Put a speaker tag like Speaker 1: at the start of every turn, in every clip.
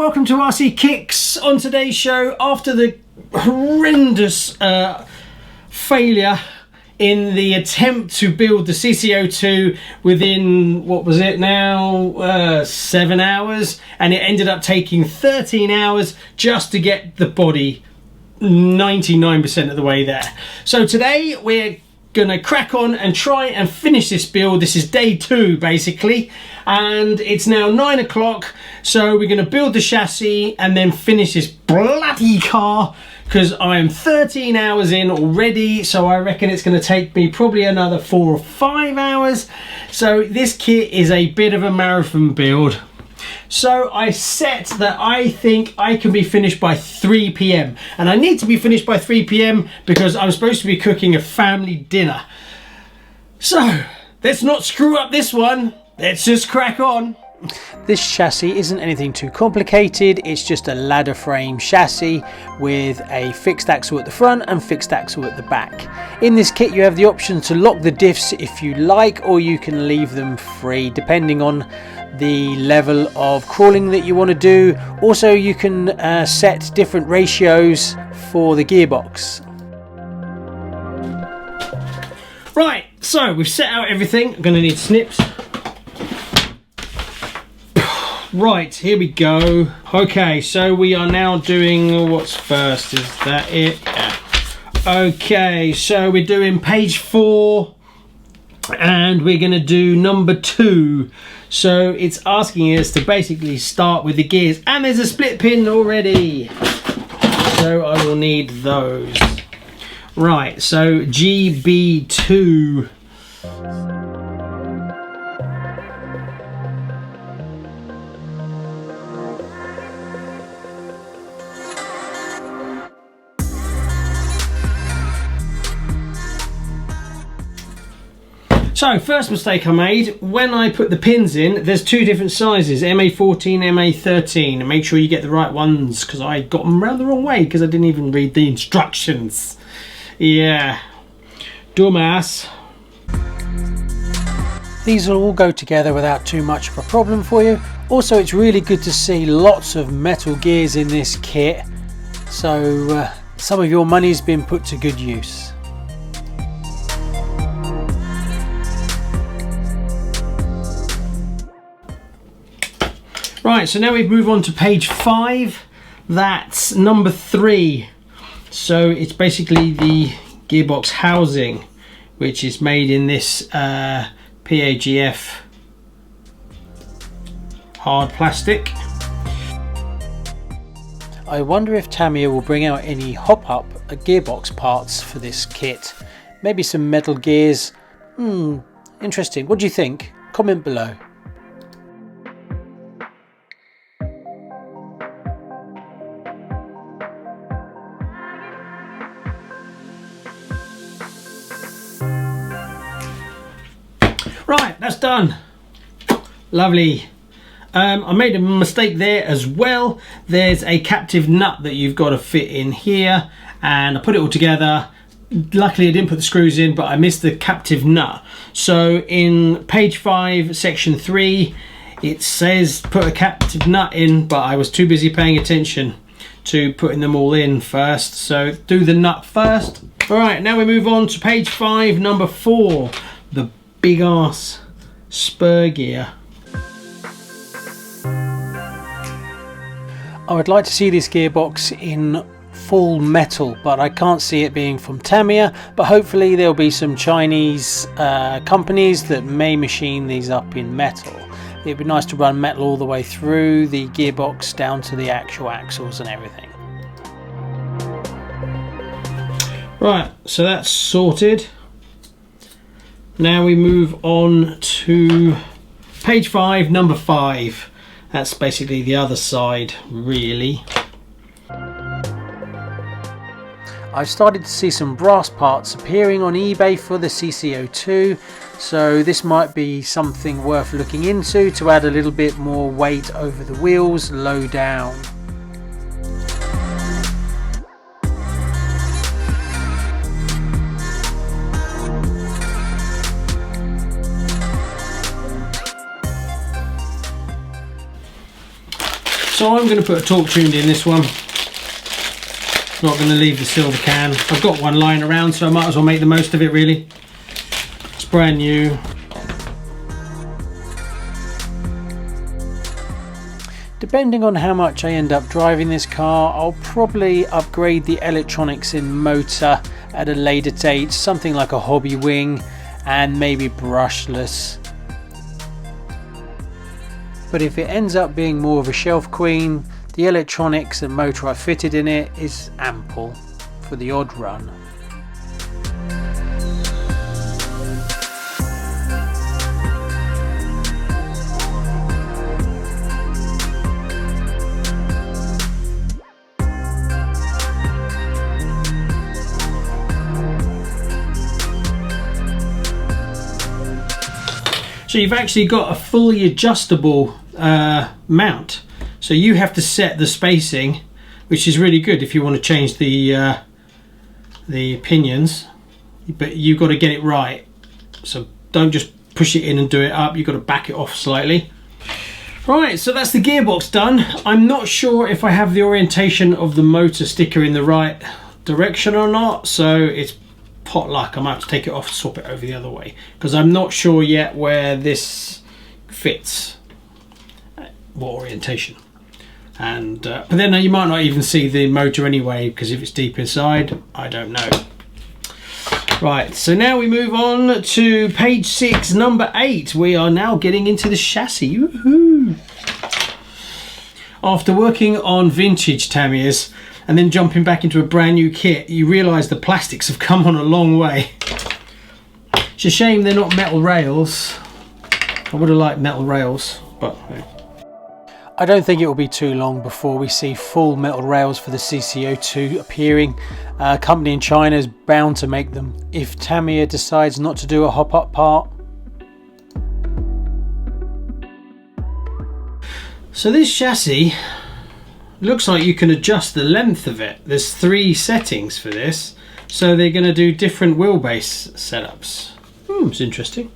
Speaker 1: welcome to RC Kicks. On today's show, after the horrendous failure in the attempt to build the CC02 within, what was it now, 7 hours, and it ended up taking 13 hours just to get the body 99% of the way there. So today we're gonna crack on and try and finish this build. This is day 2 basically, and it's now 9 o'clock, so we're gonna build the chassis and then finish this bloody car, because I am 13 hours in already, so I reckon it's going to take me probably another 4 or 5 hours. So this kit is a bit of a marathon build. So I set that I think I can be finished by 3 p.m. and I need to be finished by 3 p.m. because I'm supposed to be cooking a family dinner. So let's not screw up this one. Let's just crack on.
Speaker 2: This chassis isn't anything too complicated, it's just a ladder frame chassis with a fixed axle at the front and fixed axle at the back. In this kit you have the option to lock the diffs if you like, or you can leave them free depending on the level of crawling that you want to do. Also you can set different ratios for the gearbox.
Speaker 1: Right, so we've set out everything. I'm going to need snips. Right, here we go. Okay, so we are now doing, what's first? Is that it? Yeah. Okay, so we're doing page 4 and we're going to do number 2. So it's asking us to basically start with the gears, and there's a split pin already. So I will need those. Right, so GB2. So, first mistake I made, when I put the pins in, there's 2 different sizes, MA14, MA13. Make sure you get the right ones, because I got them round the wrong way, because I didn't even read the instructions. Yeah, dumbass.
Speaker 2: These will all go together without too much of a problem for you. Also, it's really good to see lots of metal gears in this kit, so some of your money's been put to good use.
Speaker 1: Right, so now we move on to page 5. That's number 3. So it's basically the gearbox housing, which is made in this PAGF hard plastic.
Speaker 2: I wonder if Tamiya will bring out any hop-up gearbox parts for this kit. Maybe some metal gears. Interesting. What do you think? Comment below.
Speaker 1: Right, that's done. Lovely. I made a mistake there as well. There's a captive nut that you've got to fit in here, and I put it all together. Luckily I didn't put the screws in, but I missed the captive nut. So in page 5 section 3 it says put a captive nut in, but I was too busy paying attention to putting them all in first. So do the nut first. Alright, now we move on to page 5 number 4, the big ass spur gear.
Speaker 2: I would like to see this gearbox in full metal, but I can't see it being from Tamiya, but hopefully there'll be some Chinese companies that may machine these up in metal. It'd be nice to run metal all the way through the gearbox down to the actual axles and everything.
Speaker 1: Right, so that's sorted. Now we move on to page 5 number 5. That's basically the other side, really.
Speaker 2: I've started to see some brass parts appearing on eBay for the CC02, so this might be something worth looking into to add a little bit more weight over the wheels low down.
Speaker 1: So I'm going to put a torque tuned in this one. Not going to leave the silver can. I've got one lying around, so I might as well make the most of it really. It's brand new.
Speaker 2: Depending on how much I end up driving this car, I'll probably upgrade the electronics in motor at a later date, something like a hobby wing and maybe brushless. But if it ends up being more of a shelf queen, the electronics and motor I fitted in it is ample for the odd run.
Speaker 1: So you've actually got a fully adjustable mount. So you have to set the spacing, which is really good if you want to change the pinions, but you've got to get it right. So don't just push it in and do it up, you've got to back it off slightly. Right, so that's the gearbox done. I'm not sure if I have the orientation of the motor sticker in the right direction or not, so it's pot luck. I might have to take it off and swap it over the other way, because I'm not sure yet where this fits, what orientation. And but then you might not even see the motor anyway, because if it's deep inside, I don't know. Right, so now we move on to page 6, number 8. We are now getting into the chassis. Woohoo! After working on vintage Tamiyas and then jumping back into a brand new kit, you realise the plastics have come on a long way. It's a shame they're not metal rails. I would have liked metal rails, but
Speaker 2: I don't think it will be too long before we see full metal rails for the CC02 appearing. A company in China is bound to make them if Tamiya decides not to do a hop-up part.
Speaker 1: So this chassis looks like you can adjust the length of it. There's 3 settings for this, so they're going to do different wheelbase setups. It's interesting.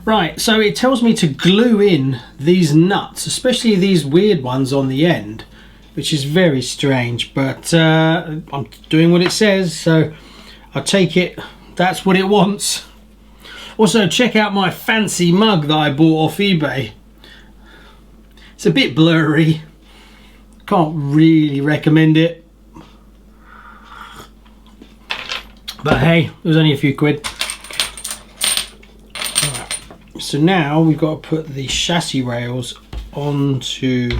Speaker 1: Right, so it tells me to glue in these nuts, especially these weird ones on the end, which is very strange, but I'm doing what it says, so I'll take it. That's what it wants. Also, check out my fancy mug that I bought off eBay. It's a bit blurry. Can't really recommend it. But hey, it was only a few quid. Right. So now we've got to put the chassis rails onto.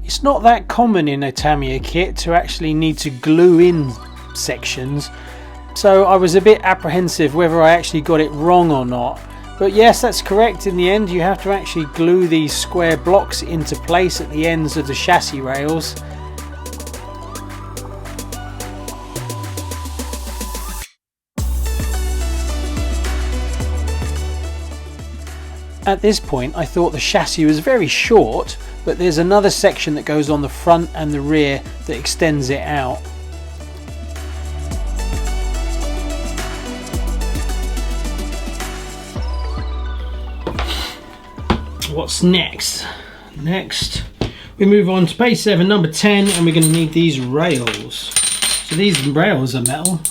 Speaker 2: It's not that common in a Tamiya kit to actually need to glue in sections, so I was a bit apprehensive whether I actually got it wrong or not. But yes, that's correct. In the end, you have to actually glue these square blocks into place at the ends of the chassis rails. At this point, I thought the chassis was very short, but there's another section that goes on the front and the rear that extends it out.
Speaker 1: What's next? Next, we move on to page 7, number 10, and we're going to need these rails. So these rails are metal.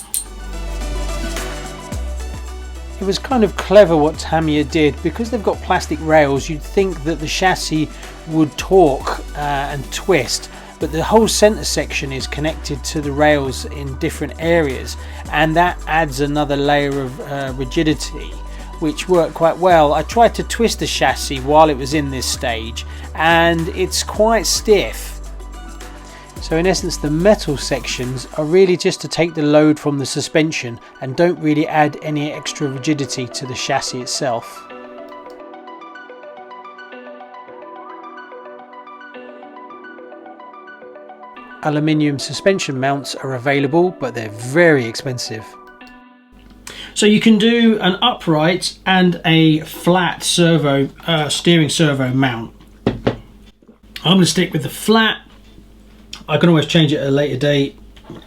Speaker 2: It was kind of clever what Tamiya did. Because they've got plastic rails, you'd think that the chassis would torque and twist, but the whole center section is connected to the rails in different areas, and that adds another layer of rigidity, which worked quite well. I tried to twist the chassis while it was in this stage, and it's quite stiff. So in essence, the metal sections are really just to take the load from the suspension and don't really add any extra rigidity to the chassis itself. Aluminium suspension mounts are available, but they're very expensive.
Speaker 1: So you can do an upright and a flat servo steering servo mount. I'm going to stick with the flat. I can always change it at a later date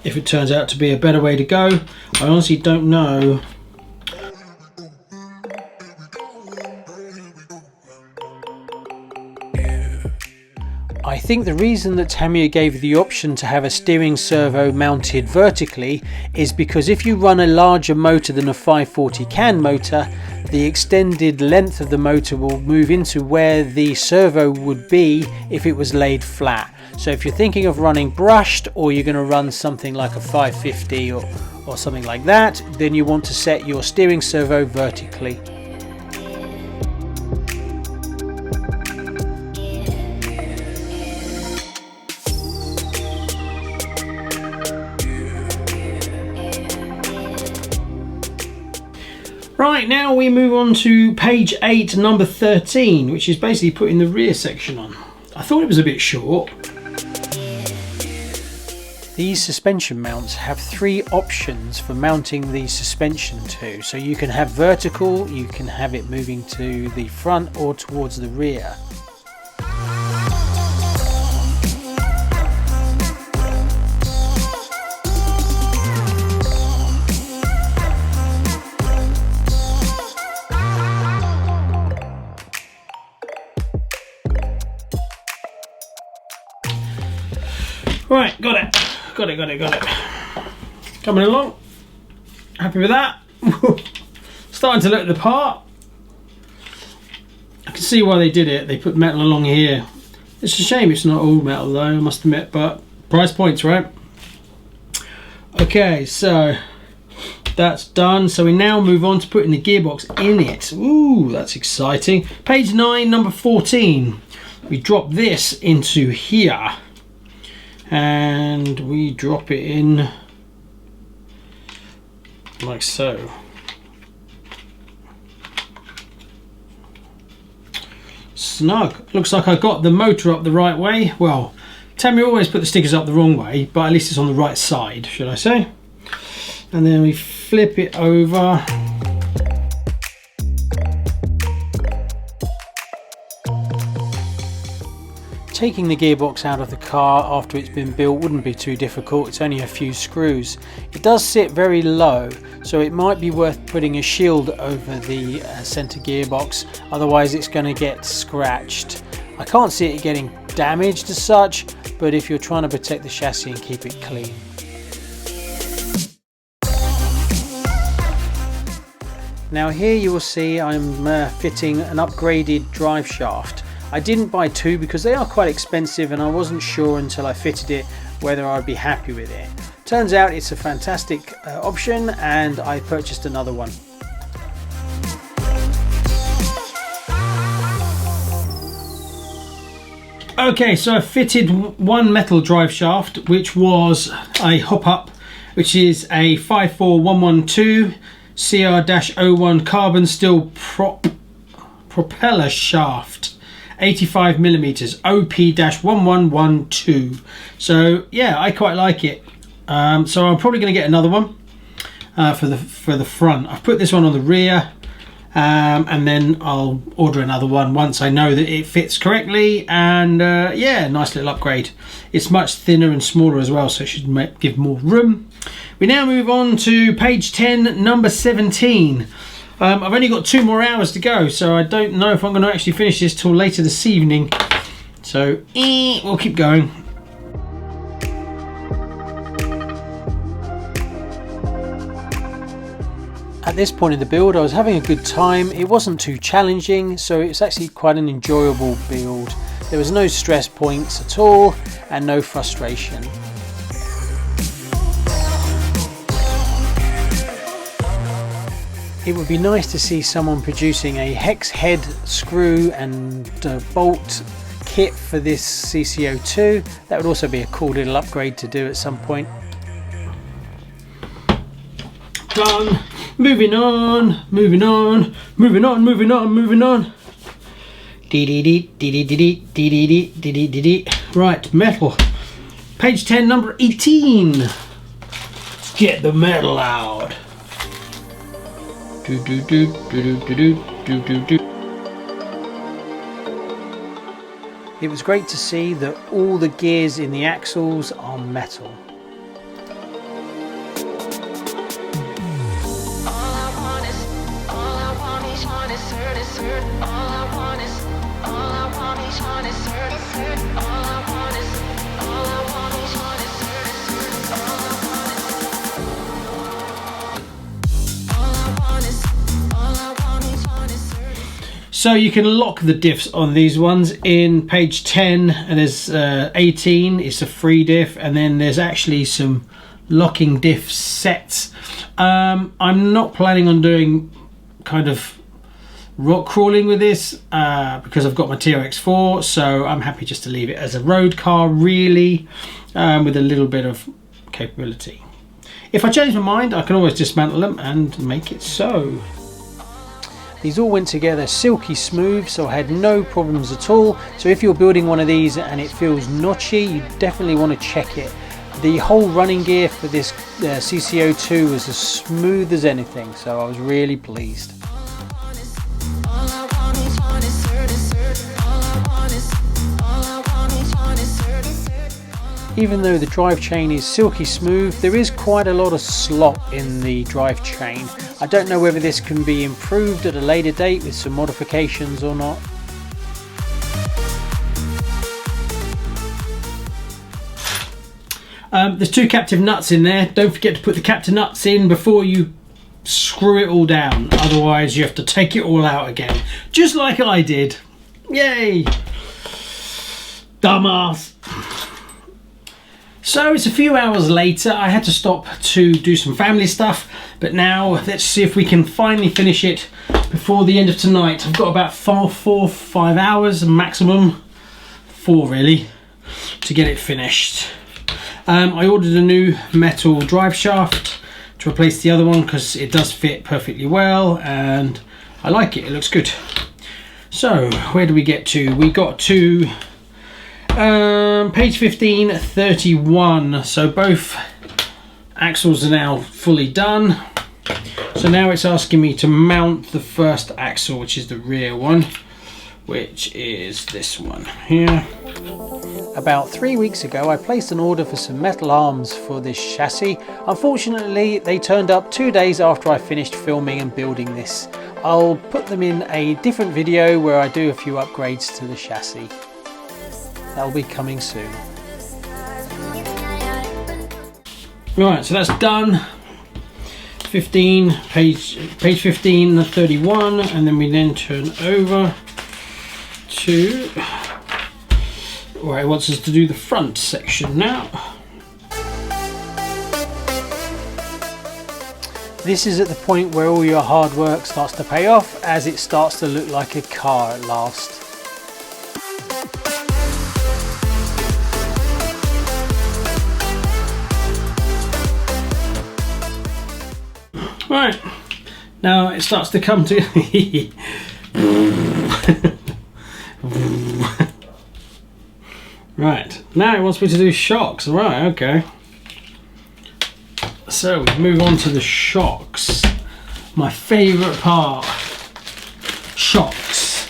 Speaker 1: if it turns out to be a better way to go. I honestly don't know
Speaker 2: I think the reason that Tamiya gave the option to have a steering servo mounted vertically is because if you run a larger motor than a 540 can motor, the extended length of the motor will move into where the servo would be if it was laid flat. So if you're thinking of running brushed, or you're going to run something like a 550 or something like that, then you want to set your steering servo vertically.
Speaker 1: Right, now we move on to page 8, number 13, which is basically putting the rear section on. I thought it was a bit short.
Speaker 2: These suspension mounts have 3 options for mounting the suspension to. So you can have vertical, you can have it moving to the front or towards the rear.
Speaker 1: Right, got it. Coming along. Happy with that. Starting to look the part. I can see why they did it. They put metal along here. It's a shame it's not all metal though, I must admit, but price points, right? Okay, so that's done. So we now move on to putting the gearbox in it. Ooh, that's exciting. Page 9, number 14. We drop this into here. And we drop it in like so. Snug. Looks like I got the motor up the right way. Well, Tamiya always put the stickers up the wrong way, but at least it's on the right side, should I say. And then we flip it over.
Speaker 2: Taking the gearbox out of the car after it's been built wouldn't be too difficult. It's only a few screws. It does sit very low, so it might be worth putting a shield over the center gearbox, otherwise it's going to get scratched. I can't see it getting damaged as such, but if you're trying to protect the chassis and keep it clean. Now here you will see I'm fitting an upgraded drive shaft. I didn't buy 2 because they are quite expensive, and I wasn't sure until I fitted it whether I'd be happy with it. Turns out it's a fantastic option, and I purchased another one.
Speaker 1: Okay, so I fitted one metal drive shaft, which was a hop-up, which is a 54112 CR-01 carbon steel propeller shaft. 85mm OP-1112. So yeah, I quite like it. So I'm probably going to get another one for the front. I've put this one on the rear, and then I'll order another one once I know that it fits correctly. And yeah, nice little upgrade. It's much thinner and smaller as well, so it should give more room. We now move on to page 10, number 17. I've only got 2 more hours to go, so I don't know if I'm going to actually finish this till later this evening. So we'll keep going.
Speaker 2: At this point in the build I was having a good time. It wasn't too challenging, so it's actually quite an enjoyable build. There was no stress points at all and no frustration. It would be nice to see someone producing a hex head screw and bolt kit for this CC02. That would also be a cool little upgrade to do at some point.
Speaker 1: Done. Moving on. Right, metal. Page 10, number 18. Let's get the metal out.
Speaker 2: It was great to see that all the gears in the axles are metal.
Speaker 3: All I want is
Speaker 1: So you can lock the diffs on these ones in page 10, and there's 18, it's a free diff, and then there's actually some locking diff sets. I'm not planning on doing kind of rock crawling with this because I've got my TRX4, so I'm happy just to leave it as a road car really, with a little bit of capability. If I change my mind, I can always dismantle them and make it so.
Speaker 2: These all went together silky smooth, so I had no problems at all. So if you're building one of these and it feels notchy, you definitely want to check it. The whole running gear for this CC02 was as smooth as anything, so I was really pleased. Even though the drive chain is silky smooth, there is quite a lot of slop in the drive chain. I don't know whether this can be improved at a later date with some modifications or not.
Speaker 1: There's 2 captive nuts in there. Don't forget to put the captive nuts in before you screw it all down, otherwise you have to take it all out again, just like I did. Yay! Dumbass! So it's a few hours later. I had to stop to do some family stuff, but now let's see if we can finally finish it before the end of tonight. I've got about 5 hours maximum, 4 really, to get it finished. I ordered a new metal drive shaft to replace the other one because it does fit perfectly well and I like it, it looks good. So where do we get to? We got to page 1531, so both axles are now fully done. So now it's asking me to mount the first axle, which is the rear one, which is this one here.
Speaker 2: About 3 weeks ago I placed an order for some metal arms for this chassis. Unfortunately they turned up 2 days after I finished filming and building this. I'll put them in a different video where I do a few upgrades to the chassis. That'll be coming soon.
Speaker 1: Right, so that's done. 15, page 1531, and then we then turn over to, well, it wants us to do the front section now.
Speaker 2: This is at the point where all your hard work starts to pay off, as it starts to look like a car at last.
Speaker 1: Right, now it starts to come to right, now it wants me to do shocks. Right, okay. So we move on to the shocks. My favourite part. Shocks.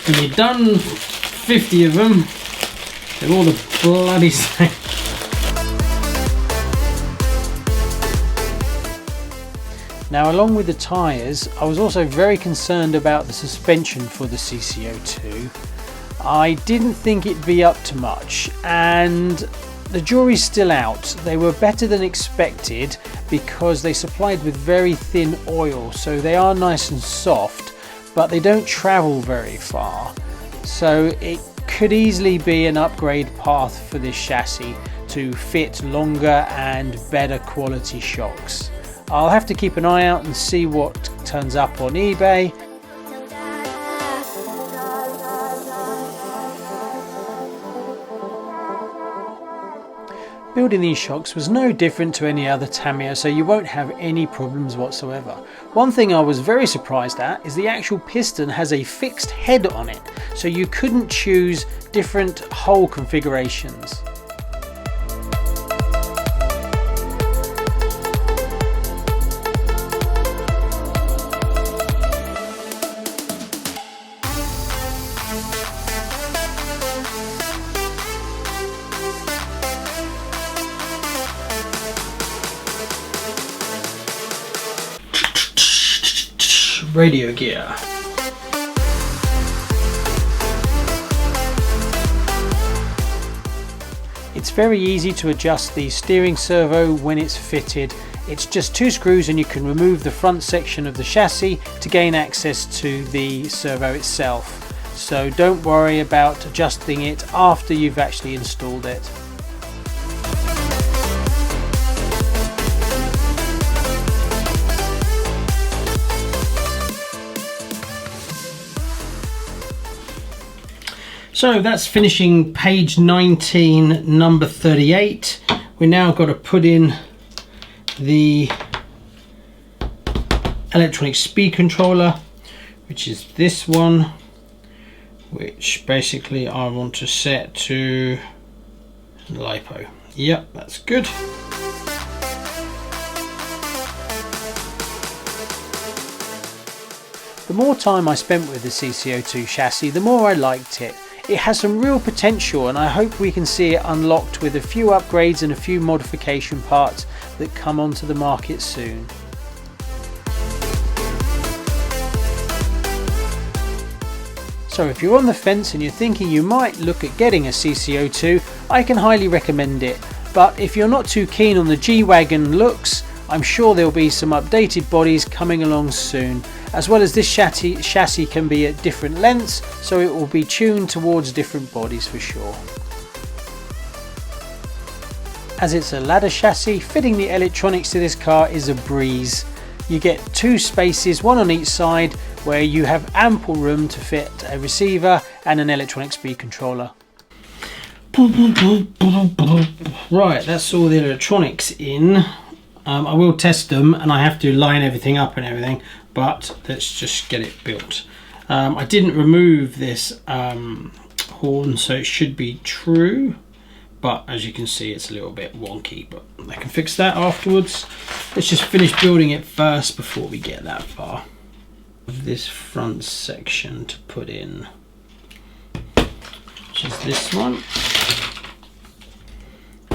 Speaker 1: When you've done 50 of them, they're all the bloody same.
Speaker 2: Now, along with the tyres, I was also very concerned about the suspension for the CC02. I didn't think it'd be up to much, and the jury's still out. They were better than expected because they supplied with very thin oil, so they are nice and soft, but they don't travel very far. So it could easily be an upgrade path for this chassis to fit longer and better quality shocks. I'll have to keep an eye out and see what turns up on eBay. Building these shocks was no different to any other Tamiya, so you won't have any problems whatsoever. One thing I was very surprised at is the actual piston has a fixed head on it, so you couldn't choose different hole configurations.
Speaker 1: Radio gear.
Speaker 2: It's very easy to adjust the steering servo when it's fitted It's just 2 screws and you can remove the front section of the chassis to gain access to the servo itself. So don't worry about adjusting it after you've actually installed it.
Speaker 1: So that's finishing page 19, number 38. We now got to put in the electronic speed controller, which is this one, which basically I want to set to LiPo. Yep, that's good.
Speaker 2: The more time I spent with the CC02 chassis, the more I liked it. It has some real potential and I hope we can see it unlocked with a few upgrades and a few modification parts that come onto the market soon. So if you're on the fence and you're thinking you might look at getting a CC02, I can highly recommend it. But if you're not too keen on the G-Wagon looks, I'm sure there'll be some updated bodies coming along soon. As well as this chassis can be at different lengths, so it will be tuned towards different bodies for sure. As it's a ladder chassis, fitting the electronics to this car is a breeze. You get 2 spaces, one on each side, where you have ample room to fit a receiver and an electronic speed controller.
Speaker 1: Right, that's all the electronics in. I will test them and I have to line everything up and everything, but let's just get it built. I didn't remove this horn, so it should be true, but as you can see it's a little bit wonky, but I can fix that afterwards. Let's just finish building it first before we get that far. This front section to put in, which is this one.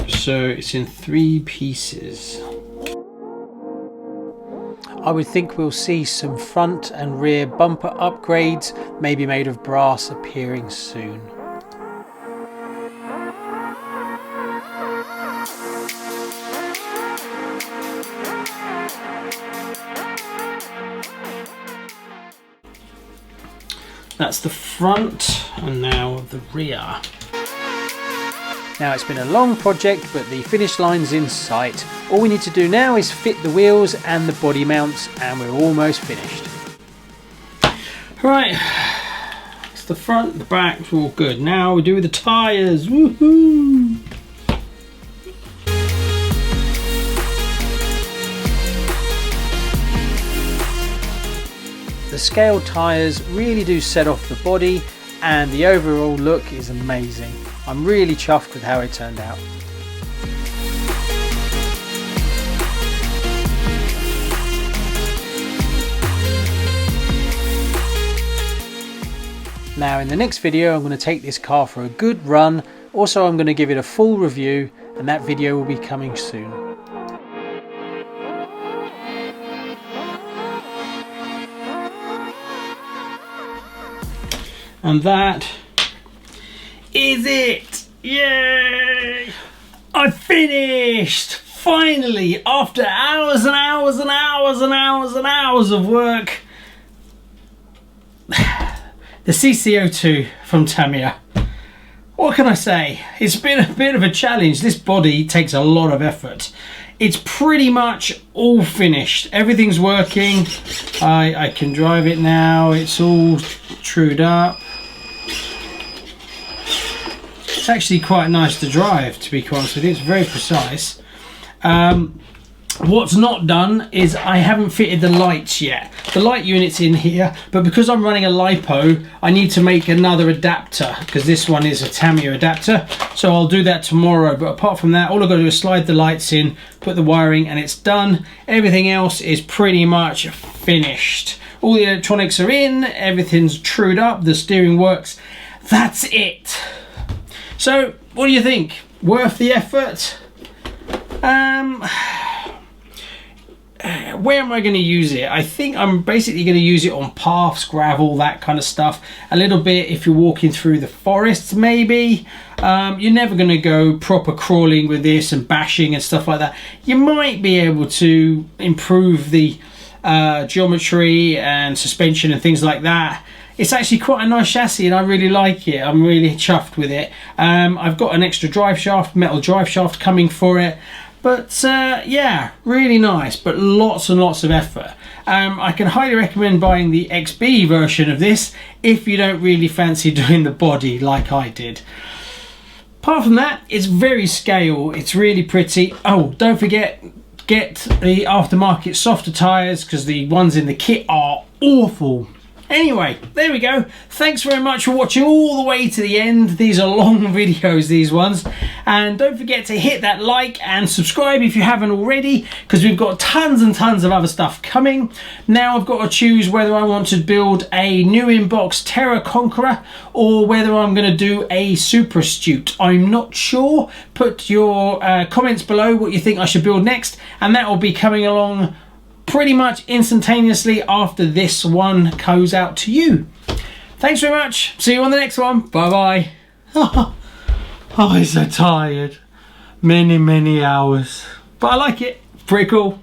Speaker 1: So it's in 3 pieces.
Speaker 2: I would think we'll see some front and rear bumper upgrades, maybe made of brass, appearing soon.
Speaker 1: That's the front, and now the rear.
Speaker 2: Now it's been a long project, but the finish line's in sight. All we need to do now is fit the wheels and the body mounts, and we're almost finished.
Speaker 1: Right, it's the front, the back, all good. Now we do the tyres, woohoo!
Speaker 2: The scale tyres really do set off the body, and the overall look is amazing. I'm really chuffed with how it turned out. Now in the next video I'm going to take this car for a good run. Also I'm going to give it a full review, and that video will be coming soon.
Speaker 1: And that is it! Yay! I finished! Finally! After hours and hours and hours and hours and hours of work. The CC02 from Tamiya. What can I say? It's been a bit of a challenge. This body takes a lot of effort. It's pretty much all finished. Everything's working. I can drive it now. It's all trued up. It's actually quite nice to drive, to be quite honest with you. It's very precise. What's not done is I haven't fitted the lights yet. The light unit's in here, but because I'm running a LiPo, I need to make another adapter, because this one is a Tamiya adapter. So I'll do that tomorrow. But apart from that, all I've got to do is slide the lights in, put the wiring, and it's done. Everything else is pretty much finished. All the electronics are in, everything's trued up, the steering works. That's it. So, what do you think? Worth the effort? where am I going to use it? I think I'm basically going to use it on paths, gravel, that kind of stuff. A little bit if you're walking through the forests, maybe. You're never going to go proper crawling with this and bashing and stuff like that. You might be able to improve the geometry and suspension and things like that. It's actually quite a nice chassis and I really like it. I'm really chuffed with it. I've got an extra drive shaft, metal drive shaft coming for it. But yeah, really nice, but lots and lots of effort. I can highly recommend buying the XB version of this if you don't really fancy doing the body like I did. Apart from that, it's very scale, it's really pretty. Oh, don't forget, get the aftermarket softer tyres because the ones in the kit are awful. Anyway, there we go. Thanks very much for watching all the way to the end. These are long videos, these ones. And don't forget to hit that like and subscribe if you haven't already, because we've got tons and tons of other stuff coming. Now I've got to choose whether I want to build a new inbox Terra Conqueror or whether I'm going to do a Super Astute. I'm not sure. Put your comments below what you think I should build next, and that will be coming along pretty much instantaneously after this one goes out to you. Thanks very much. See you on the next one. Bye bye. Oh, I'm so tired. Many hours. But I like it. Pretty cool.